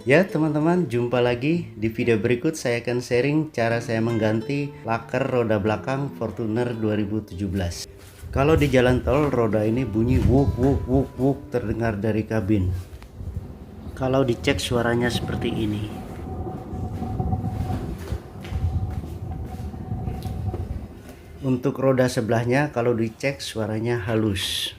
Ya teman-teman, jumpa lagi di video berikut. Saya akan sharing cara saya mengganti laker roda belakang Fortuner 2017. Kalau di jalan tol, roda ini bunyi wuk wuk wuk wuk terdengar dari kabin. Kalau dicek suaranya seperti ini. Untuk roda sebelahnya, kalau dicek suaranya halus.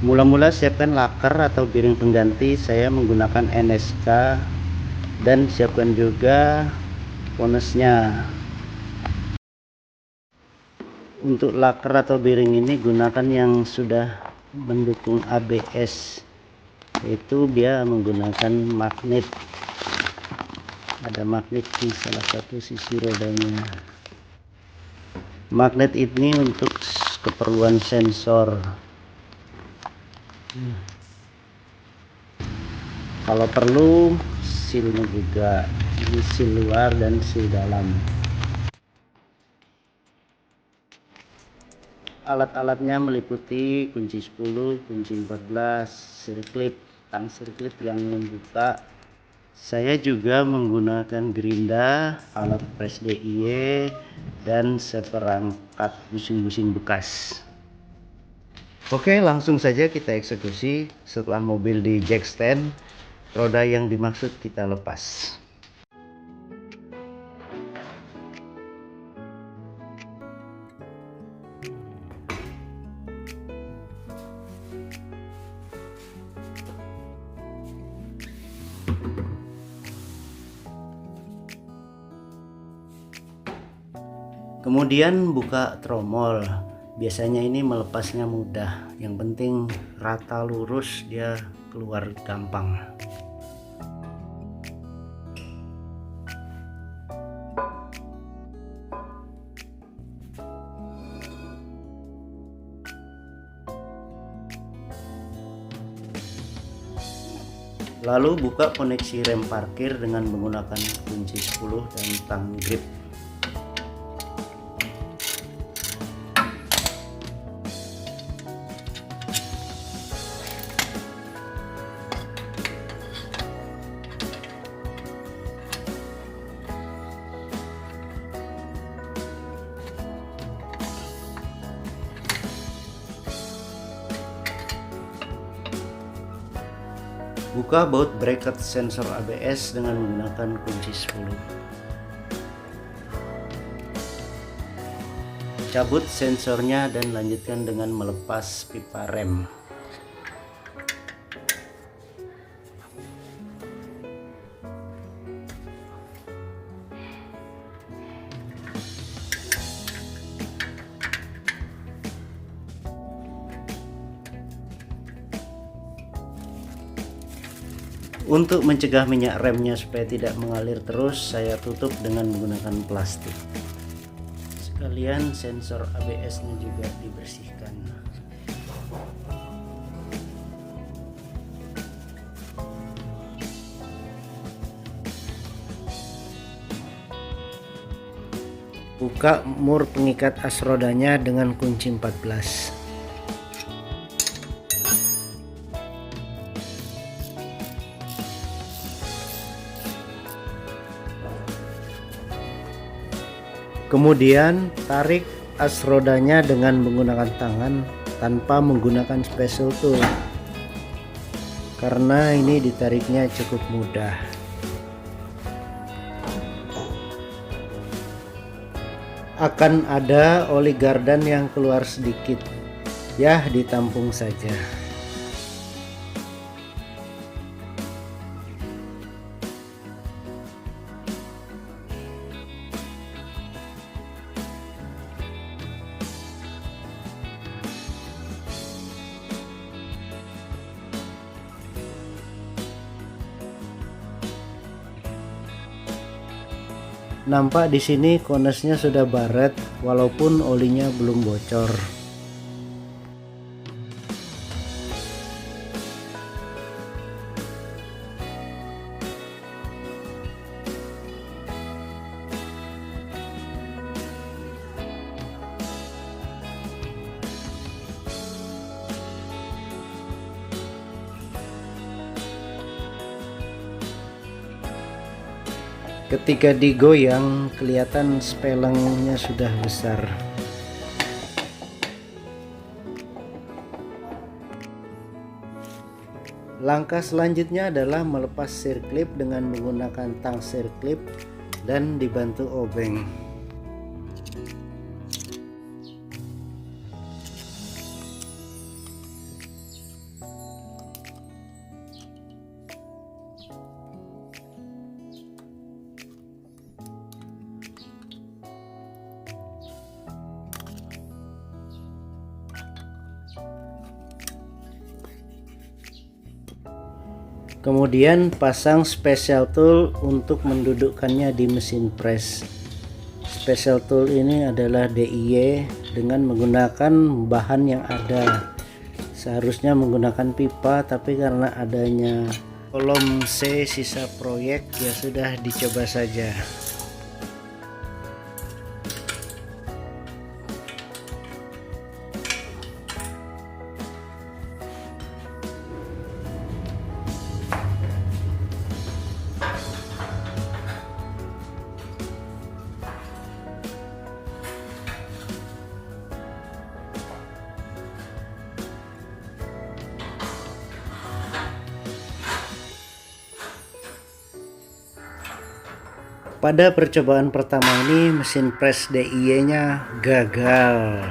Mula-mula siapkan laker atau piring pengganti. Saya menggunakan NSK dan siapkan juga ponesnya. Untuk laker atau bearing ini gunakan yang sudah mendukung ABS, yaitu dia menggunakan magnet. Ada magnet di salah satu sisi rodanya. Magnet ini untuk keperluan sensor. Kalau perlu silnya juga, ini sil luar dan sil dalam. Alat-alatnya meliputi kunci 10, kunci 14, sirklip, tang sirklip yang membuka. Saya juga menggunakan gerinda, alat pres DIY, dan seperangkat busing-busing bekas. Oke, langsung saja kita eksekusi. Setelah mobil di jack stand, roda yang dimaksud kita lepas. Kemudian buka tromol. Biasanya ini melepasnya mudah. Yang penting rata lurus, dia keluar gampang. Lalu buka koneksi rem parkir dengan menggunakan kunci 10 dan tang grip. Buka baut bracket sensor ABS dengan menggunakan kunci 10. Cabut sensornya dan lanjutkan dengan melepas pipa rem. Untuk mencegah minyak remnya supaya tidak mengalir terus, saya tutup dengan menggunakan plastik. Sekalian sensor ABS-nya juga dibersihkan. Buka mur pengikat as rodanya dengan kunci 14. Kemudian tarik as rodanya dengan menggunakan tangan tanpa menggunakan special tool, karena ini ditariknya cukup mudah. Akan ada oli gardan yang keluar sedikit, ya ditampung saja. Nampak di sini konesnya sudah baret walaupun olinya belum bocor. Ketika digoyang kelihatan spelengnya sudah besar. Langkah selanjutnya adalah melepas sirklip dengan menggunakan tang sirklip dan dibantu obeng. Kemudian pasang special tool untuk mendudukkannya di mesin press. Special tool ini adalah DIY dengan menggunakan bahan yang ada. Seharusnya menggunakan pipa, tapi karena adanya kolom C sisa proyek, ya sudah dicoba saja. Pada percobaan pertama ini mesin press DIY nya gagal,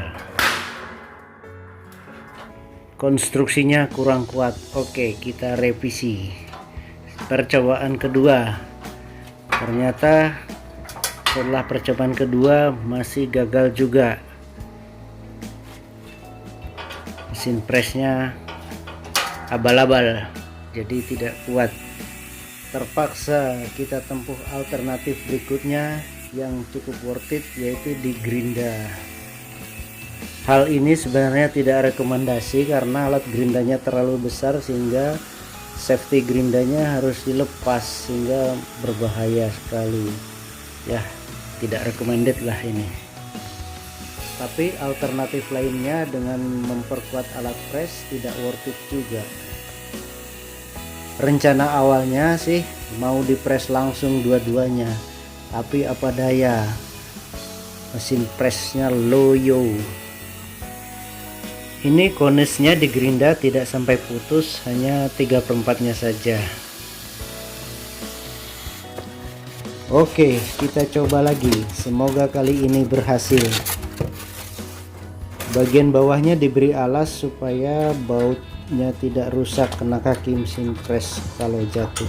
konstruksinya kurang kuat. Oke, kita revisi. Percobaan kedua, ternyata setelah percobaan kedua masih gagal juga. Mesin pressnya abal-abal, jadi tidak kuat. Terpaksa kita tempuh alternatif berikutnya yang cukup worth it, yaitu digerinda. Hal ini sebenarnya tidak rekomendasi karena alat gerindanya terlalu besar sehingga safety gerindanya harus dilepas, sehingga berbahaya sekali. Ya, tidak recommended lah ini. Tapi alternatif lainnya dengan memperkuat alat press tidak worth it juga. Rencana awalnya sih mau dipres langsung dua-duanya, tapi apa daya, mesin pressnya loyo. Ini konusnya digerinda tidak sampai putus, hanya 3/4-nya saja. Oke, kita coba lagi, semoga kali ini berhasil. Bagian bawahnya diberi alas supaya bautnya tidak rusak kena kaki mesin press kalau jatuh.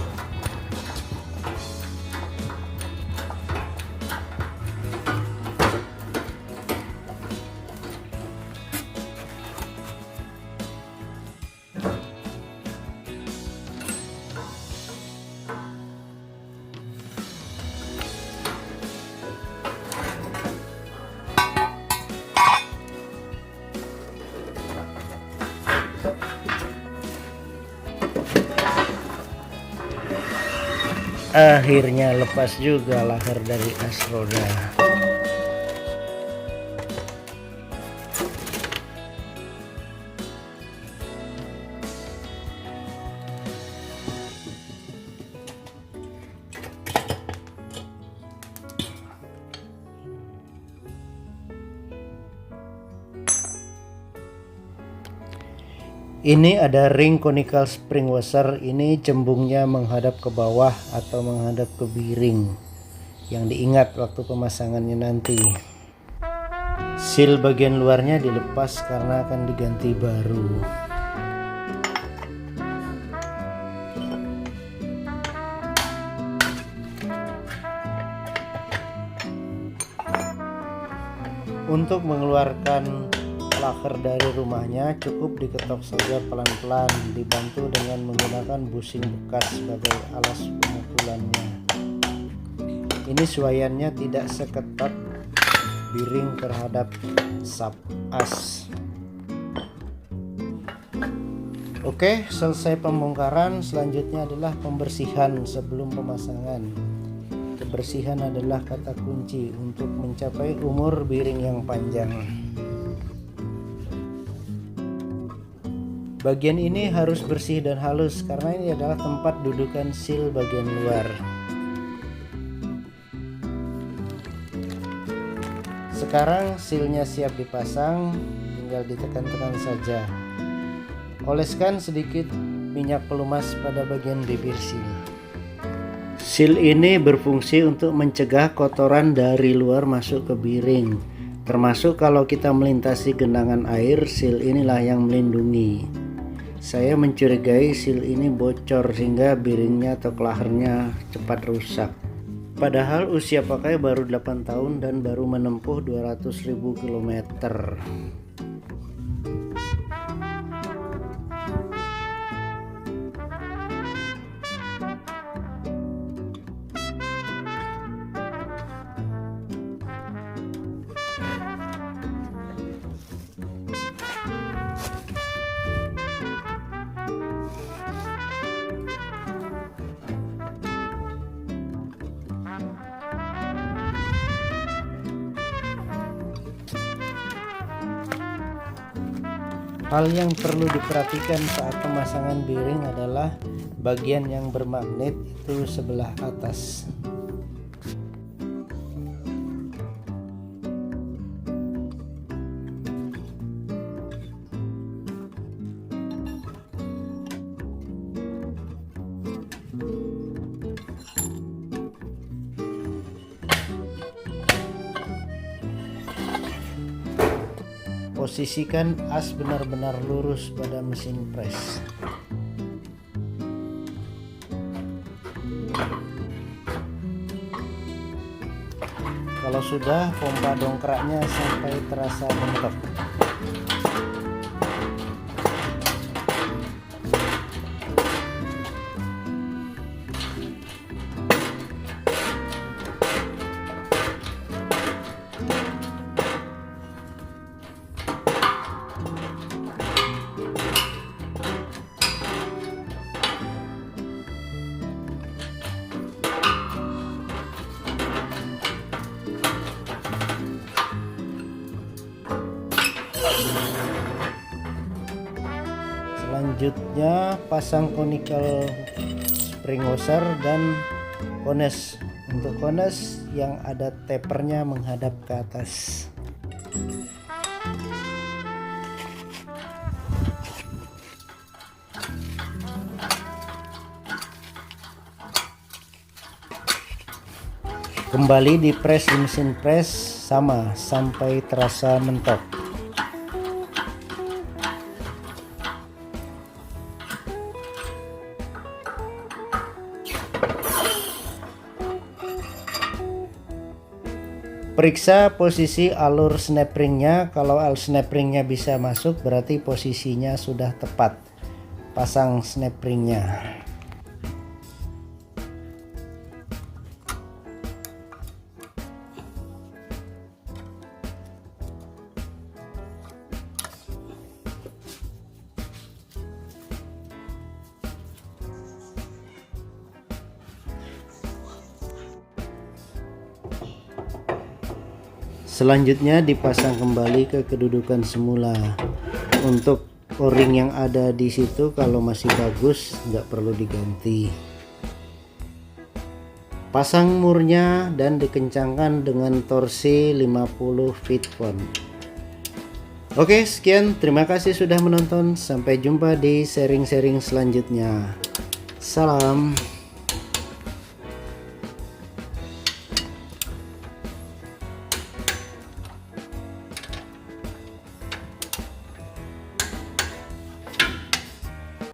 Akhirnya lepas juga lahar dari as roda. Ini ada ring conical spring washer. Ini cembungnya menghadap ke bawah atau menghadap ke biring, yang diingat waktu pemasangannya nanti. Seal bagian luarnya dilepas karena akan diganti baru. Untuk mengeluarkan lahar dari rumahnya cukup diketok saja pelan-pelan, dibantu dengan menggunakan busing bekas sebagai alas pemukulannya. Ini suaiannya tidak seketat biring terhadap sap as. Oke, selesai pembongkaran. Selanjutnya adalah pembersihan sebelum pemasangan. Kebersihan adalah kata kunci untuk mencapai umur biring yang panjang. Bagian ini harus bersih dan halus karena ini adalah tempat dudukan seal bagian luar. Sekarang sealnya siap dipasang, tinggal ditekan-tekan saja. Oleskan sedikit minyak pelumas pada bagian bibir seal. Seal ini berfungsi untuk mencegah kotoran dari luar masuk ke biring. Termasuk kalau kita melintasi genangan air, seal inilah yang melindungi. Saya mencurigai seal ini bocor sehingga biringnya atau kelahernya cepat rusak. Padahal usia pakai baru 8 tahun dan baru menempuh 200.000 kilometer. Hal yang perlu diperhatikan saat pemasangan biring adalah bagian yang bermagnet itu sebelah atas. Posisikan as benar-benar lurus pada mesin pres. Kalau sudah, pompa dongkraknya sampai terasa mentok. Selanjutnya pasang conical spring washer dan kones. Untuk kones yang ada tapernya menghadap ke atas. Kembali dipres di mesin pres sama sampai terasa mentok. Periksa posisi alur snap ringnya. Kalau snap ringnya bisa masuk berarti posisinya sudah tepat. Pasang snap ringnya. Selanjutnya dipasang kembali ke kedudukan semula. Untuk o-ring yang ada di situ kalau masih bagus nggak perlu diganti. Pasang murnya dan dikencangkan dengan torsi 50 feet-pound. Oke, sekian, terima kasih sudah menonton. Sampai jumpa di sharing-sharing selanjutnya. Salam.